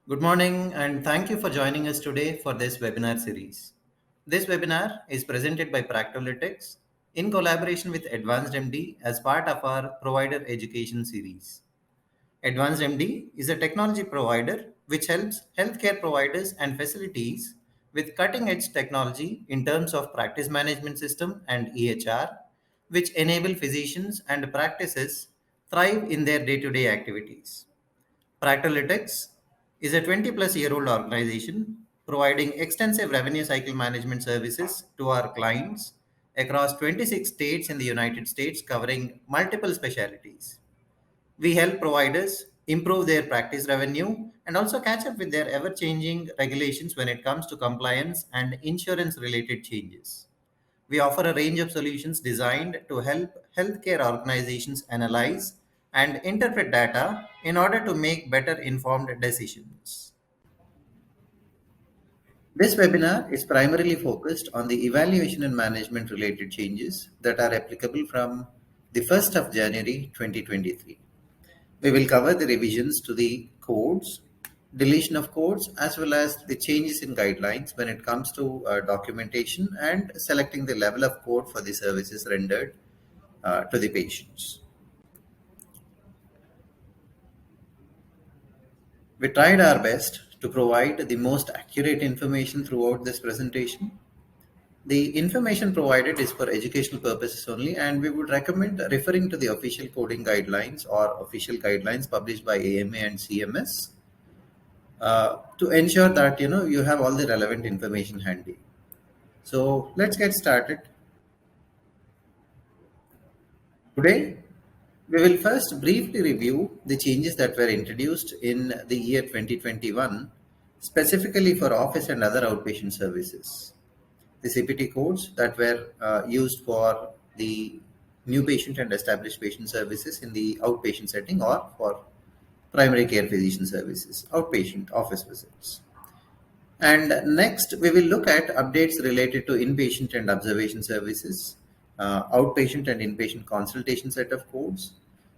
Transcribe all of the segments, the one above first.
Good morning, and thank you for joining us today for this webinar series. This webinar is presented by Practolytics in collaboration with Advanced MD as part of our provider education series. Advanced MD is a technology provider which helps healthcare providers and facilities with cutting edge technology in terms of practice management system and EHR, which enable physicians and practices thrive in their day to day activities. Practolytics is a 20 plus year old organization providing extensive revenue cycle management services to our clients across 26 states in the United States, covering multiple specialties. We help providers improve their practice revenue and also catch up with their ever changing regulations when it comes to compliance and insurance related changes. We offer a range of solutions designed to help healthcare organizations analyze and interpret data in order to make better informed decisions. This webinar is primarily focused on the evaluation and management related changes that are applicable from the 1st of January 2023. We will cover the revisions to the codes, deletion of codes, as well as the changes in guidelines when it comes to documentation and selecting the level of code for the services rendered to the patients. We tried our best to provide the most accurate information throughout this presentation. The information provided is for educational purposes only, and we would recommend referring to the official coding guidelines or official guidelines published by AMA and CMS to ensure that you have all the relevant information handy. So let's get started. Today, we will first briefly review the changes that were introduced in the year 2021, specifically for office and other outpatient services. The CPT codes that were used for the new patient and established patient services in the outpatient setting or for primary care physician services, outpatient office visits. And next, we will look at updates related to inpatient and observation services, outpatient and inpatient consultation set of codes,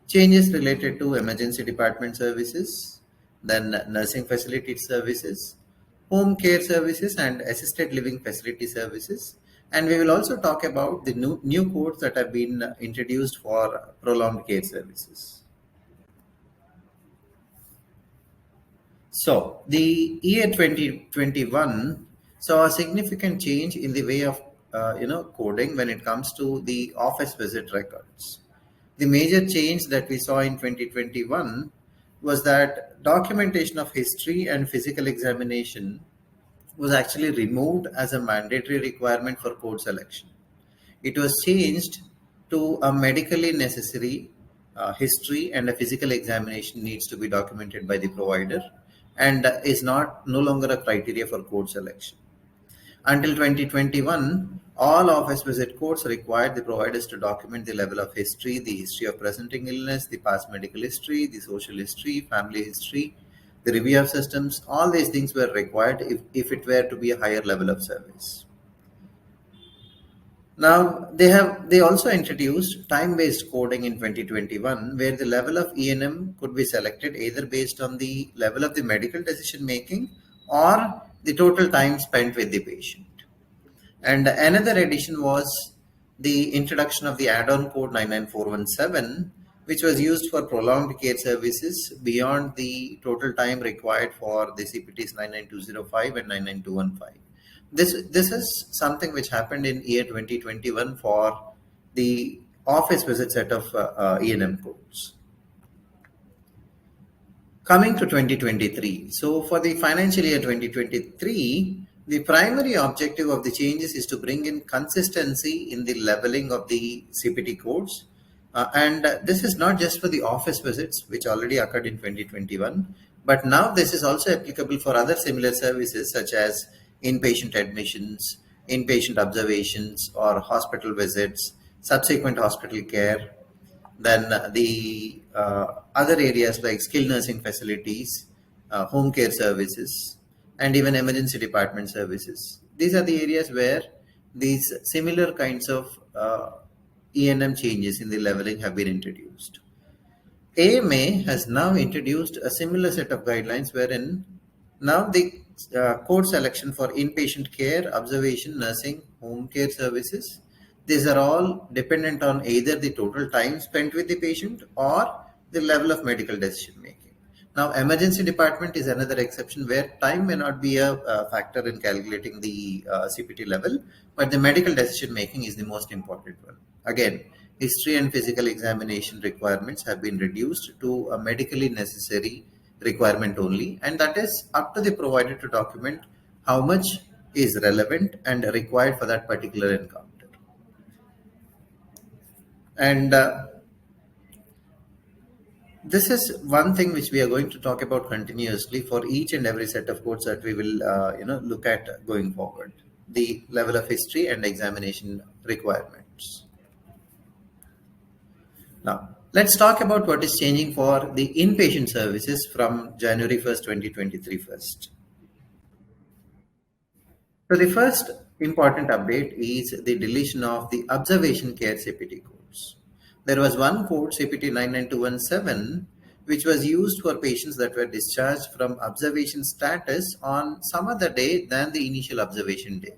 changes related to emergency department services, then nursing facility services, home care services, and assisted living facility services. And we will also talk about the new codes that have been introduced for prolonged care services. So the year 2021 saw a significant change in the way of coding when it comes to the office visit records. The major change that we saw in 2021 was that documentation of history and physical examination was actually removed as a mandatory requirement for code selection. It was changed to a medically necessary history, and a physical examination needs to be documented by the provider and is no longer a criteria for code selection. Until 2021, all office visit codes required the providers to document the level of history, the history of presenting illness, the past medical history, the social history, family history, the review of systems. All these things were required if it were to be a higher level of service. Now they also introduced time-based coding in 2021, where the level of E&M could be selected either based on the level of the medical decision making or the total time spent with the patient. And another addition was the introduction of the add-on code 99417, which was used for prolonged care services beyond the total time required for the CPTs 99205 and 99215. This is something which happened in year 2021 for the office visit set of E&M codes. Coming to 2023, so for the financial year 2023, the primary objective of the changes is to bring in consistency in the leveling of the CPT codes. And this is not just for the office visits, which already occurred in 2021, but now this is also applicable for other similar services such as inpatient admissions, inpatient observations, or hospital visits, subsequent hospital care, then the other areas like skilled nursing facilities, home care services, and even emergency department services. These are the areas where these similar kinds of E&M changes in the leveling have been introduced. AMA has now introduced a similar set of guidelines wherein Now the code selection for inpatient care, observation, nursing, home care services, these are all dependent on either the total time spent with the patient or the level of medical decision making. Now, emergency department is another exception where time may not be a factor in calculating the CPT level, but the medical decision making is the most important one. Again, history and physical examination requirements have been reduced to a medically necessary requirement only, and that is up to the provider to document how much is relevant and required for that particular encounter. And this is one thing which we are going to talk about continuously for each and every set of codes that we will look at going forward, the level of history and examination requirements. Now, let's talk about what is changing for the inpatient services from January 1st, 2023 first. So the first important update is the deletion of the observation care CPT codes. There was one code, CPT 99217, which was used for patients that were discharged from observation status on some other day than the initial observation day.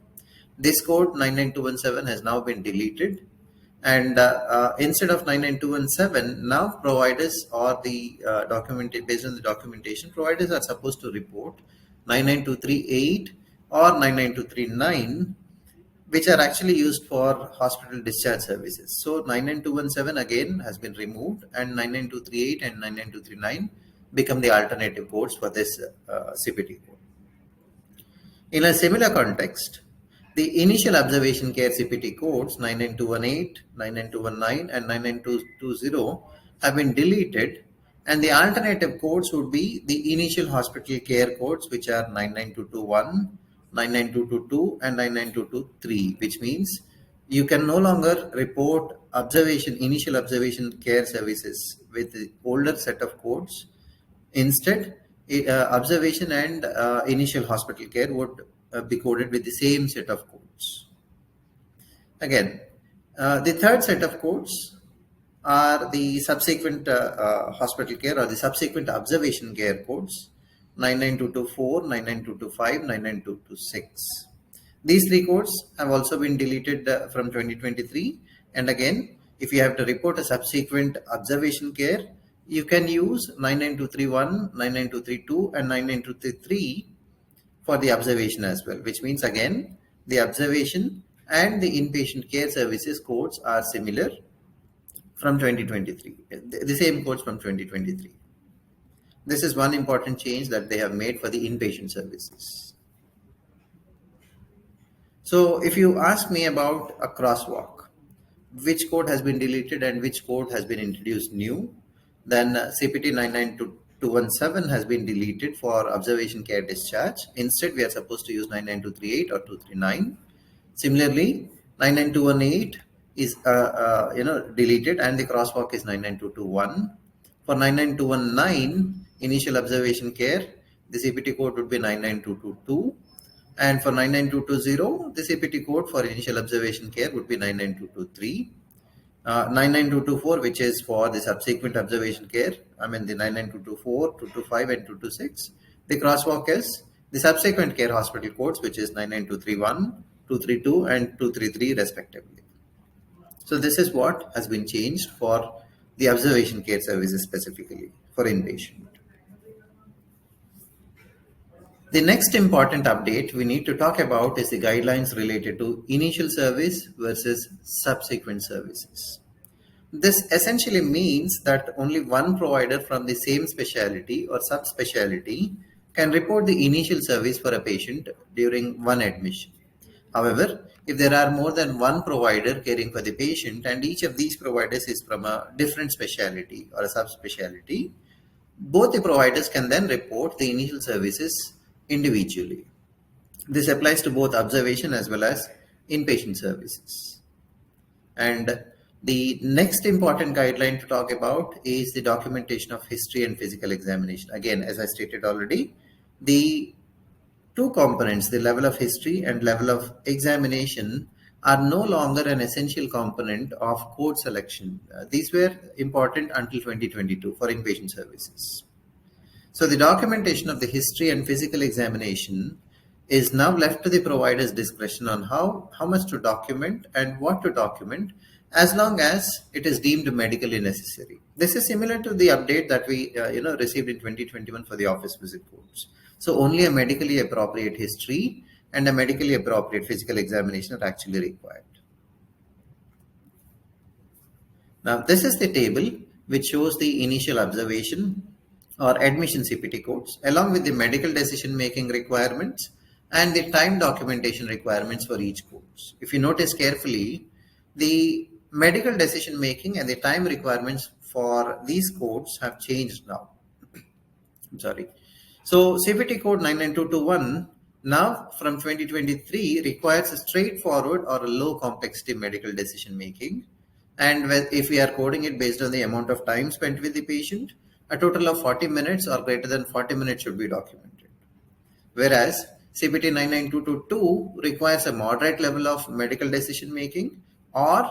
This code 99217 has now been deleted, and instead of 99217, now providers or the based on the documentation, providers are supposed to report 99238 or 99239, which are actually used for hospital discharge services. So 99217 again has been removed, and 99238 and 99239 become the alternative codes for this CPT code. In a similar context, the initial observation care CPT codes 99218, 99219, and 99220 have been deleted, and the alternative codes would be the initial hospital care codes, which are 99221, 99222, and 99223, which means you can no longer report initial observation care services with the older set of codes. Instead, observation and initial hospital care would be coded with the same set of codes. Again, the third set of codes are the subsequent hospital care or the subsequent observation care codes 99224, 99225, 99226. These three codes have also been deleted from 2023. And again, if you have to report a subsequent observation care, you can use 99231, 99232, and 99233 for the observation as well, which means again, the observation and the inpatient care services codes are similar from 2023, the same codes from 2023. This is one important change that they have made for the inpatient services. So if you ask me about a crosswalk, which code has been deleted and which code has been introduced new, then CPT 99217 has been deleted for observation care discharge. Instead, we are supposed to use 99238 or 239. Similarly, 99218 is deleted, and the crosswalk is 99221. For 99219, initial observation care, the CPT code would be 99222. And for 99220, the CPT code for initial observation care would be 99223. 99224, which is for the subsequent observation care, the 99224, 225, and 226. The crosswalk is the subsequent care hospital codes, which is 99231, 232, and 233 respectively. So this is what has been changed for the observation care services specifically for inpatient. The next important update we need to talk about is the guidelines related to initial service versus subsequent services. This essentially means that only one provider from the same specialty or subspecialty can report the initial service for a patient during one admission. However, if there are more than one provider caring for the patient and each of these providers is from a different specialty or a subspecialty, both the providers can then report the initial services individually. This applies to both observation as well as inpatient services. And the next important guideline to talk about is the documentation of history and physical examination. Again, as I stated already, the two components, the level of history and level of examination, are no longer an essential component of code selection. These were important until 2022 for inpatient services. So the documentation of the history and physical examination is now left to the provider's discretion on how much to document and what to document, as long as it is deemed medically necessary. This is similar to the update that we received in 2021 for the office visit codes. So only a medically appropriate history and a medically appropriate physical examination are actually required. Now, this is the table which shows the initial observation or admission CPT codes along with the medical decision making requirements and the time documentation requirements for each codes. If you notice carefully, the medical decision making and the time requirements for these codes have changed now. I'm sorry. So CPT code 99221 now from 2023 requires a straightforward or a low complexity medical decision making. And if we are coding it based on the amount of time spent with the patient, a total of 40 minutes or greater than 40 minutes should be documented. Whereas CPT 99222 requires a moderate level of medical decision making or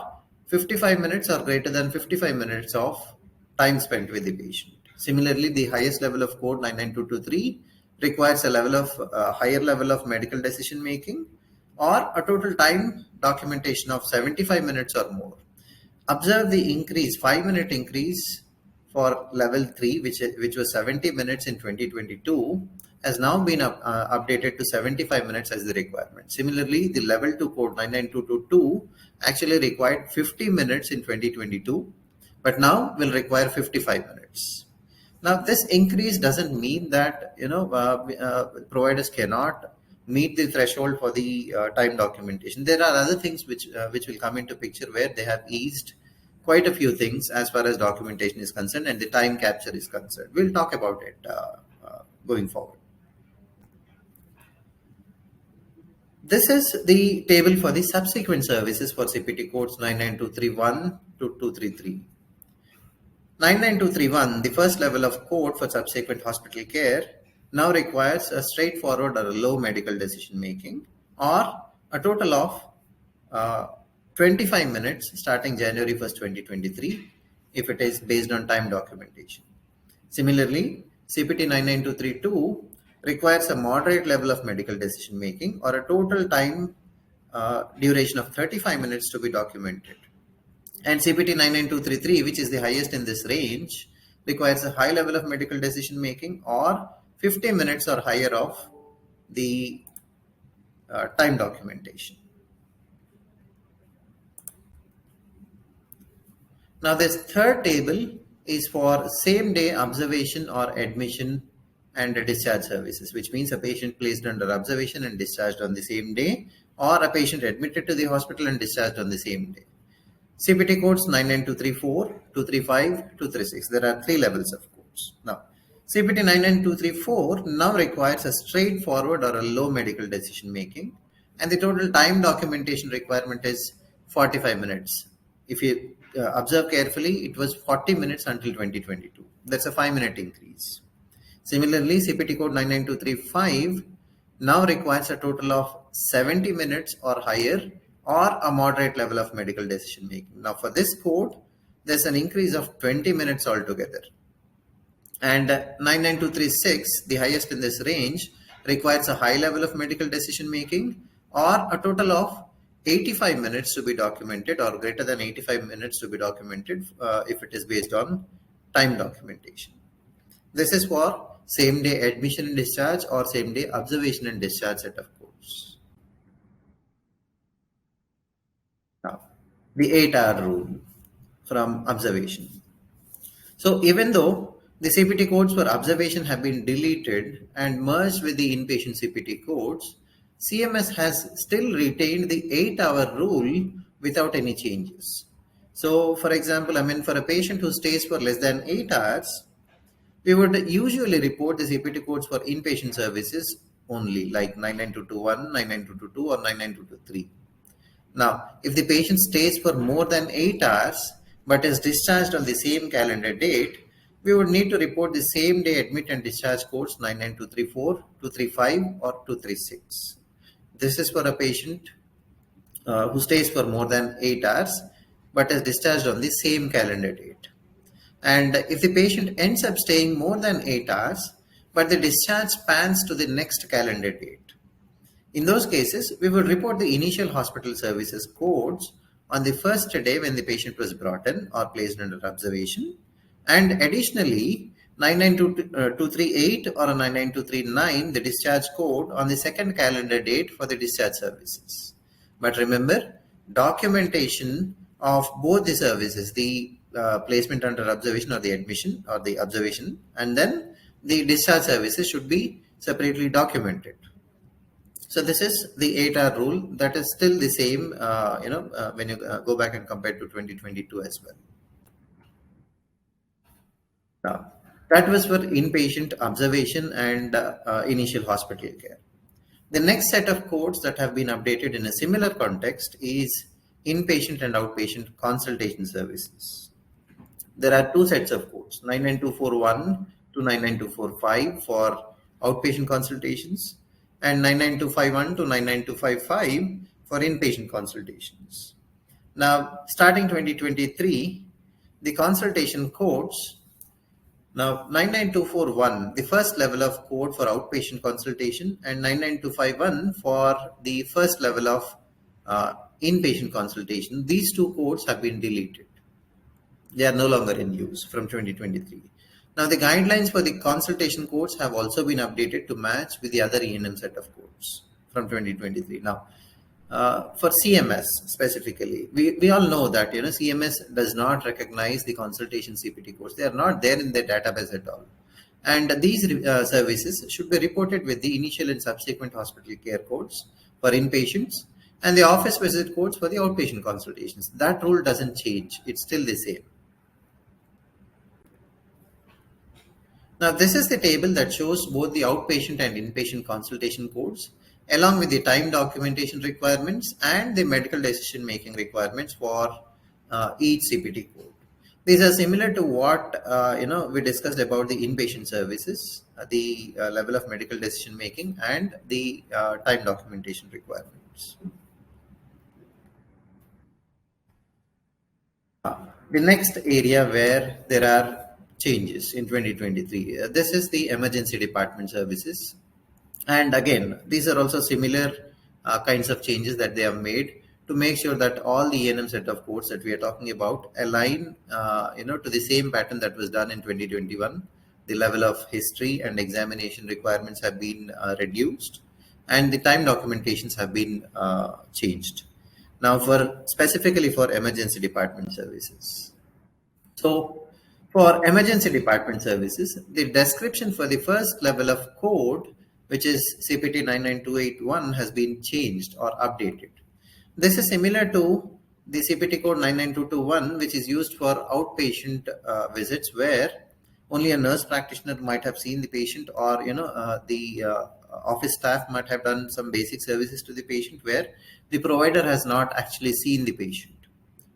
55 minutes or greater than 55 minutes of time spent with the patient. Similarly, the highest level of code 99223 requires a level of higher level of medical decision making or a total time documentation of 75 minutes or more. Observe the increase, 5-minute increase for level 3, which was 70 minutes in 2022, has now been updated to 75 minutes as the requirement. Similarly, the level 2 code 99222 actually required 50 minutes in 2022, but now will require 55 minutes. Now, this increase doesn't mean that providers cannot meet the threshold for the time documentation. There are other things which will come into picture where they have eased quite a few things as far as documentation is concerned and the time capture is concerned. We'll talk about it going forward. This is the table for the subsequent services for CPT codes 99231 to 233. 99231, the first level of code for subsequent hospital care, now requires a straightforward or a low medical decision making or a total of 25 minutes starting January 1st, 2023, if it is based on time documentation. Similarly, CPT 99232 requires a moderate level of medical decision making or a total time duration of 35 minutes to be documented. And CPT 99233, which is the highest in this range, requires a high level of medical decision making or 50 minutes or higher of the time documentation. Now, this third table is for same day observation or admission and discharge services, which means a patient placed under observation and discharged on the same day, or a patient admitted to the hospital and discharged on the same day. CPT codes 99234, 235, 236. There are 3 levels of codes. Now, CPT 99234 now requires a straightforward or a low medical decision making, and the total time documentation requirement is 45 minutes. If you observe carefully, it was 40 minutes until 2022. That's a 5-minute increase. Similarly, CPT code 99235 now requires a total of 70 minutes or higher or a moderate level of medical decision making. Now, for this code, there's an increase of 20 minutes altogether. And 99236, the highest in this range, requires a high level of medical decision making or a total of 85 minutes to be documented or greater than 85 minutes to be documented if it is based on time documentation. This is for same day admission and discharge or same day observation and discharge set of codes. Now, the 8-hour rule from observation. So even though the CPT codes for observation have been deleted and merged with the inpatient CPT codes, CMS has still retained the 8-hour rule without any changes. So for example, for a patient who stays for less than 8 hours, we would usually report the CPT codes for inpatient services only, like 99221, 99222 or 99223. Now, if the patient stays for more than 8 hours but is discharged on the same calendar date, we would need to report the same day admit and discharge codes 99234, 235 or 236. This is for a patient who stays for more than 8 hours but is discharged on the same calendar date. And if the patient ends up staying more than 8 hours but the discharge spans to the next calendar date. In those cases, we would report the initial hospital services codes on the first day when the patient was brought in or placed under observation, and additionally 992238 or 99239, the discharge code on the second calendar date for the discharge services. But remember, documentation of both the services, the placement under observation or the admission or the observation, and then the discharge services should be separately documented. So this is the 8R rule that is still the same, when you go back and compare to 2022 as well. Now, that was for inpatient observation and initial hospital care. The next set of codes that have been updated in a similar context is inpatient and outpatient consultation services. There are two sets of codes, 99241 to 99245 for outpatient consultations, and 99251 to 99255 for inpatient consultations. Now, starting 2023, the consultation codes, now 99241, the first level of code for outpatient consultation, and 99251 for the first level of inpatient consultation, these two codes have been deleted. They are no longer in use from 2023. Now, the guidelines for the consultation codes have also been updated to match with the other E&M set of codes from 2023. Now, for CMS specifically, we all know that CMS does not recognize the consultation CPT codes. They are not there in the database at all. And these services should be reported with the initial and subsequent hospital care codes for inpatients and the office visit codes for the outpatient consultations. That rule doesn't change. It's still the same. Now, this is the table that shows both the outpatient and inpatient consultation codes, along with the time documentation requirements and the medical decision-making requirements for each CPT code. These are similar to what we discussed about the inpatient services, the level of medical decision-making and the time documentation requirements. The next area where there are changes in 2023. This is the emergency department services. And again, these are also similar kinds of changes that they have made to make sure that all the E&M set of codes that we are talking about align to the same pattern that was done in 2021. The level of history and examination requirements have been reduced and the time documentations have been changed. Now, specifically for emergency department services. So, for emergency department services, the description for the first level of code, which is CPT 99281, has been changed or updated. This is similar to the CPT code 99221, which is used for outpatient visits, where only a nurse practitioner might have seen the patient, or the office staff might have done some basic services to the patient, where the provider has not actually seen the patient.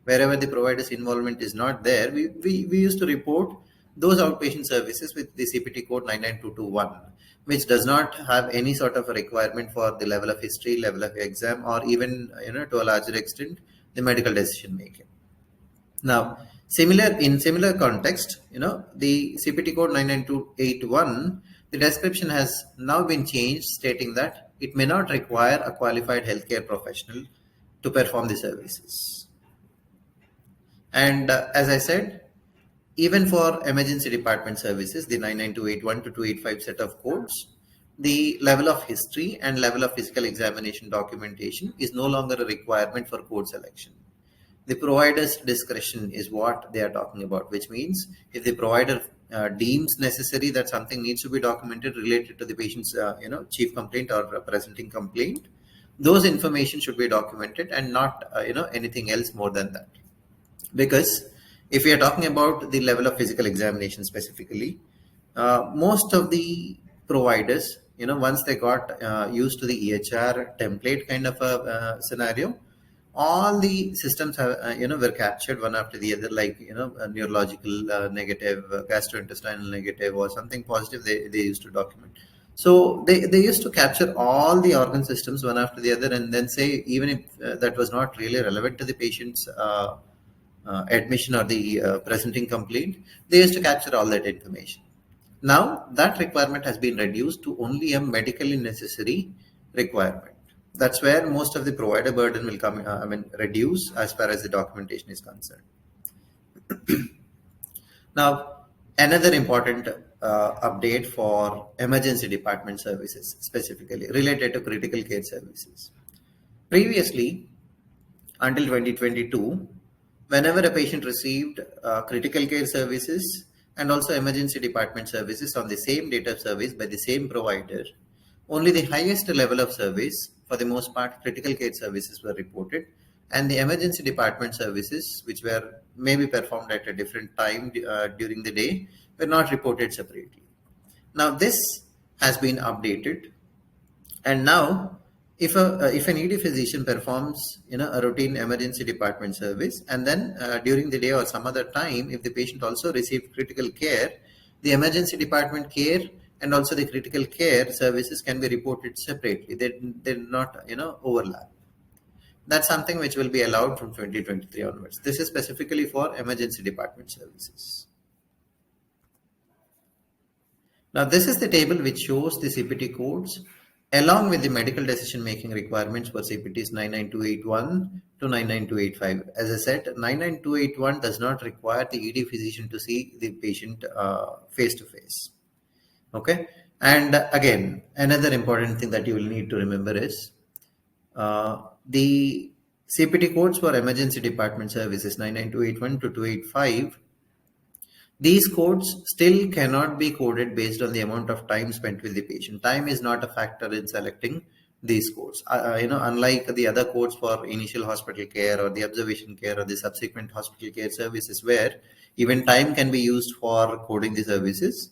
Wherever the provider's involvement is not there, we used to report those outpatient services with the CPT code 99221, which does not have any sort of a requirement for the level of history, level of exam, or even to a larger extent the medical decision making. Now, in similar context, the CPT code 99281, the description has now been changed, stating that it may not require a qualified healthcare professional to perform the services. And as I said, even for emergency department services, the 99281 to 285 set of codes, the level of history and level of physical examination documentation is no longer a requirement for code selection. The provider's discretion is what they are talking about, which means if the provider deems necessary that something needs to be documented related to the patient's chief complaint or presenting complaint, those information should be documented and not anything else more than that. Because if we are talking about the level of physical examination specifically, most of the providers, once they got used to the EHR template kind of a scenario, all the systems have, were captured one after the other, like, a neurological negative, gastrointestinal negative, or something positive they used to document. So they used to capture all the organ systems one after the other, and then say, even if that was not really relevant to the patient's admission or the presenting complaint, they used to capture all that information. Now that requirement has been reduced to only a medically necessary requirement. That's where most of the provider burden will come, reduce as far as the documentation is concerned. Now, another important update for emergency department services, specifically related to critical care services. Previously, until 2022, whenever a patient received critical care services and also emergency department services on the same date of service by the same provider, only the highest level of service, for the most part, critical care services were reported, and the emergency department services, which were maybe performed at a different time during the day, were not reported separately. Now, this has been updated, and now, if an ED physician performs a routine emergency department service, and then during the day or some other time, if the patient also received critical care, the emergency department care and also the critical care services can be reported separately. They not overlap. That's something which will be allowed from 2023 onwards. This is specifically for emergency department services. Now, this is the table which shows the CPT codes along with the medical decision making requirements for CPTs 99281 to 99285. As I said, 99281 does not require the ED physician to see the patient face to face. Okay. And again, another important thing that you will need to remember is the CPT codes for emergency department services 99281 to 285. These codes still cannot be coded based on the amount of time spent with the patient. Time is not a factor in selecting these codes. Unlike the other codes for initial hospital care or the observation care or the subsequent hospital care services, where even time can be used for coding the services,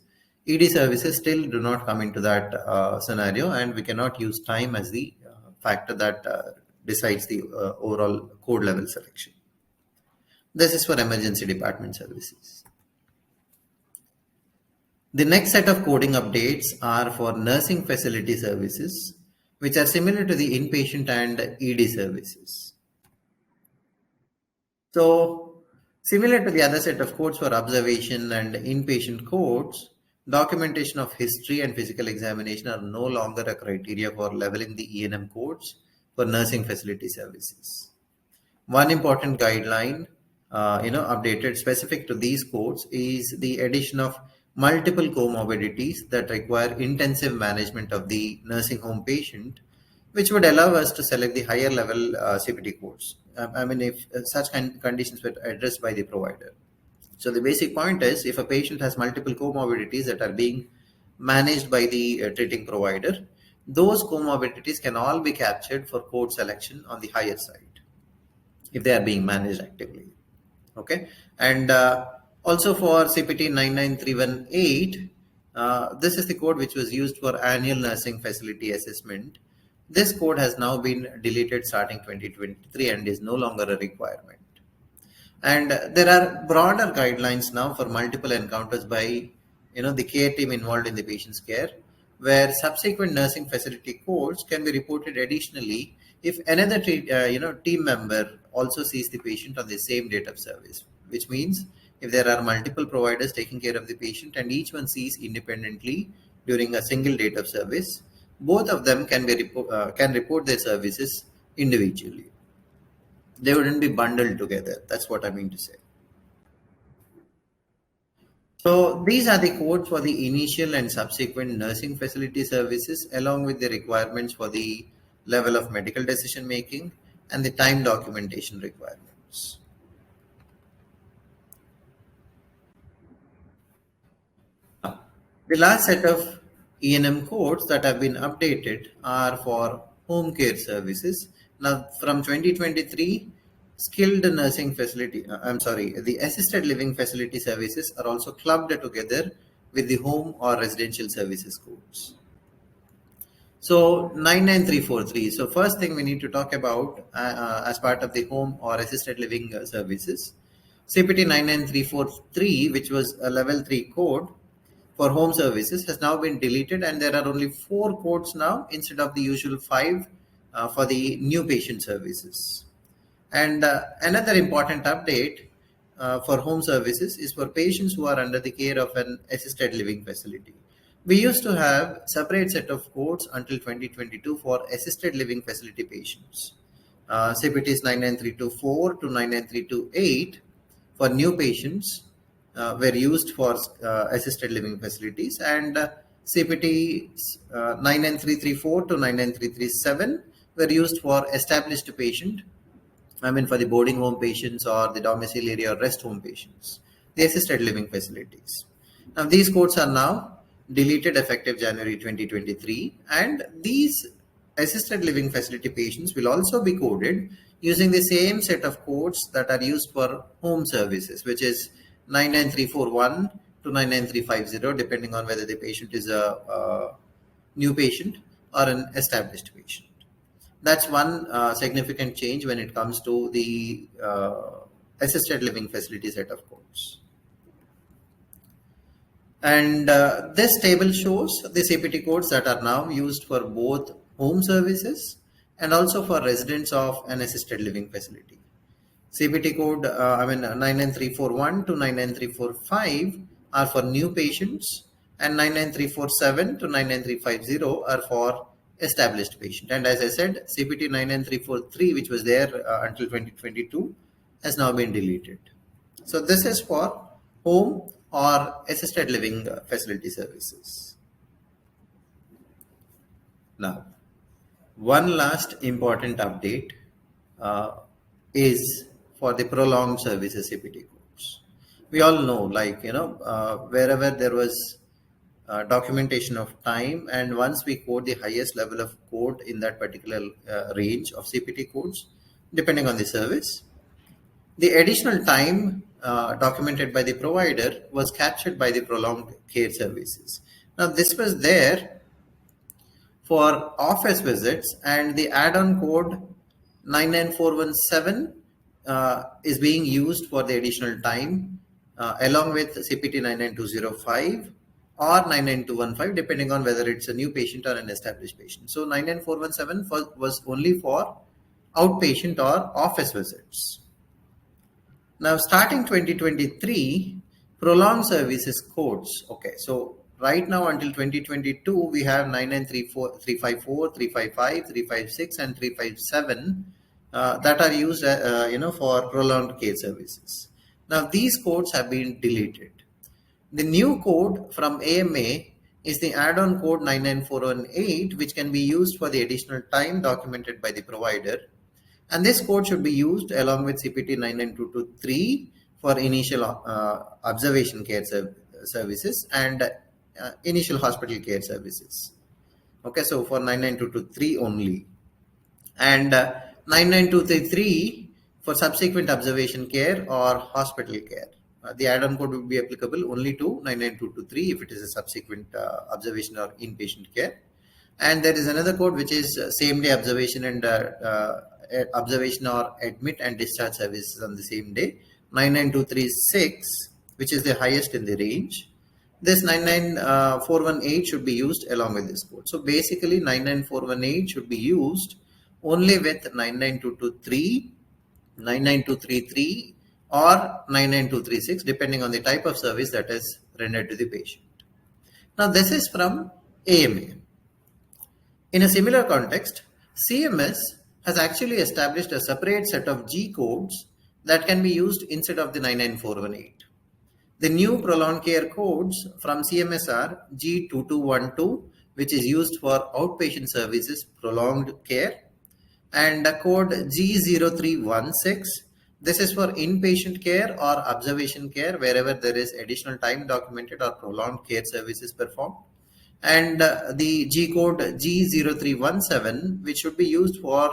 ED services still do not come into that scenario, and we cannot use time as the factor that decides the overall code level selection. This is for emergency department services. The next set of coding updates are for nursing facility services, which are similar to the inpatient and ED services. So, similar to the other set of codes for observation and inpatient codes, documentation of history and physical examination are no longer a criteria for leveling the E&M codes for nursing facility services. One important guideline, updated specific to these codes is the addition of multiple comorbidities that require intensive management of the nursing home patient, which would allow us to select the higher level CPT codes. If such conditions were addressed by the provider. So the basic point is, if a patient has multiple comorbidities that are being managed by the treating provider, those comorbidities can all be captured for code selection on the higher side if they are being managed actively. Okay, and also for CPT 99318, this is the code which was used for annual nursing facility assessment. This code has now been deleted starting 2023 and is no longer a requirement. And there are broader guidelines now for multiple encounters by the care team involved in the patient's care, where subsequent nursing facility codes can be reported additionally if another team member also sees the patient on the same date of service, which means if there are multiple providers taking care of the patient and each one sees independently during a single date of service, both of them can report their services individually. They wouldn't be bundled together. That's what I mean to say. So these are the codes for the initial and subsequent nursing facility services, along with the requirements for the level of medical decision making and the time documentation requirements. The last set of E&M codes that have been updated are for home care services. Now, from 2023, skilled nursing facility, the assisted living facility services are also clubbed together with the home or residential services codes. So 99343. So first thing we need to talk about as part of the home or assisted living services, CPT 99343, which was a level 3 code for home services, has now been deleted, and there are only 4 codes now instead of the usual 5 for the new patient services. And another important update, for home services is for patients who are under the care of an assisted living facility. We used to have separate set of codes until 2022 for assisted living facility patients. CPTs 99324 to 99328 for new patients were used for assisted living facilities, and CPTs 99334 to 99337 were used for established patient, for the boarding home patients or the domiciliary or rest home patients, the assisted living facilities. Now, these codes are now deleted effective January 2023, and these assisted living facility patients will also be coded using the same set of codes that are used for home services, which is 99341 to 99350, depending on whether the patient is a new patient or an established patient. That's one significant change when it comes to the assisted living facility set of codes. And this table shows the CPT codes that are now used for both home services and also for residents of an assisted living facility. CPT code 99341 to 99345 are for new patients, and 99347 to 99350 are for established patient. And as I said, CPT 99343, which was there until 2022, has now been deleted. So this is for home or assisted living facility services. Now, one last important update is for the prolonged services CPT codes. We all know, wherever there was documentation of time, and once we code the highest level of code in that particular range of CPT codes, depending on the service, the additional time documented by the provider was captured by the prolonged care services. Now, this was there for office visits, and the add-on code 99417 is being used for the additional time along with CPT 99205 or 99215, depending on whether it's a new patient or an established patient. So 99417 was only for outpatient or office visits. Now, starting 2023, prolonged services codes. Okay, so right now until 2022, we have 99354, 354, 355, 356, and 357 that are used, for prolonged care services. Now, these codes have been deleted. The new code from AMA is the add-on code 99418, which can be used for the additional time documented by the provider. And this code should be used along with CPT 99223 for initial observation care services and initial hospital care services. Okay, so for 99223 only. And 99233 for subsequent observation care or hospital care. The add-on code will be applicable only to 99223 if it is a subsequent observation or inpatient care. And there is another code which is same day observation and observation or admit and discharge services on the same day, 99236, which is the highest in the range. This 99418 should be used along with this code. So basically 99418 should be used only with 99223, 99233 or 99236, depending on the type of service that is rendered to the patient. Now, this is from AMA. In a similar context, CMS has actually established a separate set of G codes that can be used instead of the 99418. The new prolonged care codes from CMS are G2212, which is used for outpatient services prolonged care, and code G0316. This is for inpatient care or observation care wherever there is additional time documented or prolonged care services performed. And the G code G0317, which should be used for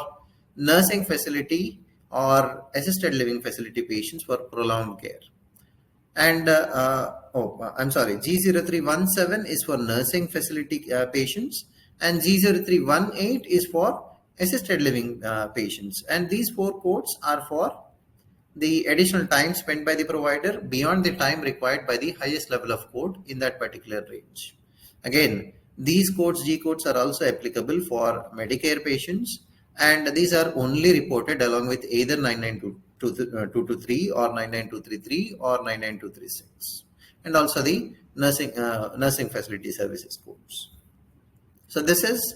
nursing facility or assisted living facility patients for prolonged care. And G0317 is for nursing facility patients, and G0318 is for assisted living patients. And these four codes are for the additional time spent by the provider beyond the time required by the highest level of code in that particular range. Again, these codes, G codes, are also applicable for Medicare patients, and these are only reported along with either 992 99223 or 99233 or 99236, and also the nursing facility services codes. So this is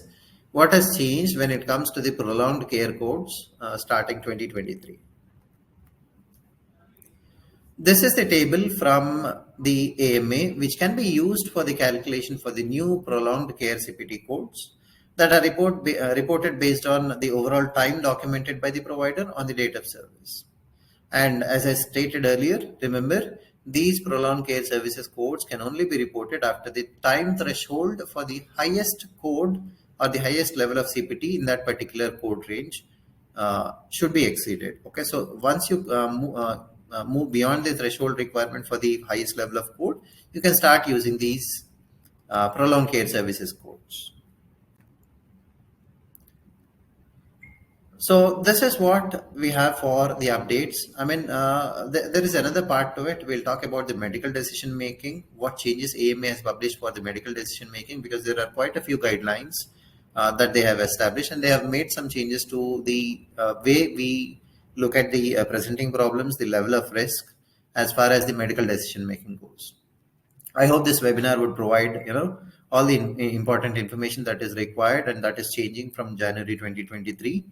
what has changed when it comes to the prolonged care codes starting 2023. This is the table from the AMA, which can be used for the calculation for the new prolonged care CPT codes that are reported based on the overall time documented by the provider on the date of service. And as I stated earlier, remember, these prolonged care services codes can only be reported after the time threshold for the highest code or the highest level of CPT in that particular code range should be exceeded. Okay, so once you move beyond the threshold requirement for the highest level of code, you can start using these prolonged care services codes. So this is what we have for the updates. I mean, there is another part to it. We'll talk about the medical decision making, what changes AMA has published for the medical decision making, because there are quite a few guidelines that they have established, and they have made some changes to the way we look at the presenting problems, the level of risk, as far as the medical decision making goes. I hope this webinar would provide, all the important information that is required and that is changing from January 2023.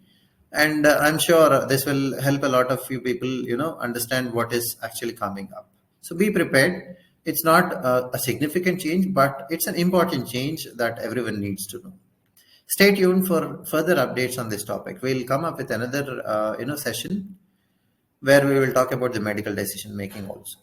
And I'm sure this will help a lot of few people, understand what is actually coming up. So be prepared. It's not a significant change, but it's an important change that everyone needs to know. Stay tuned for further updates on this topic. We'll come up with another, session where we will talk about the medical decision making also.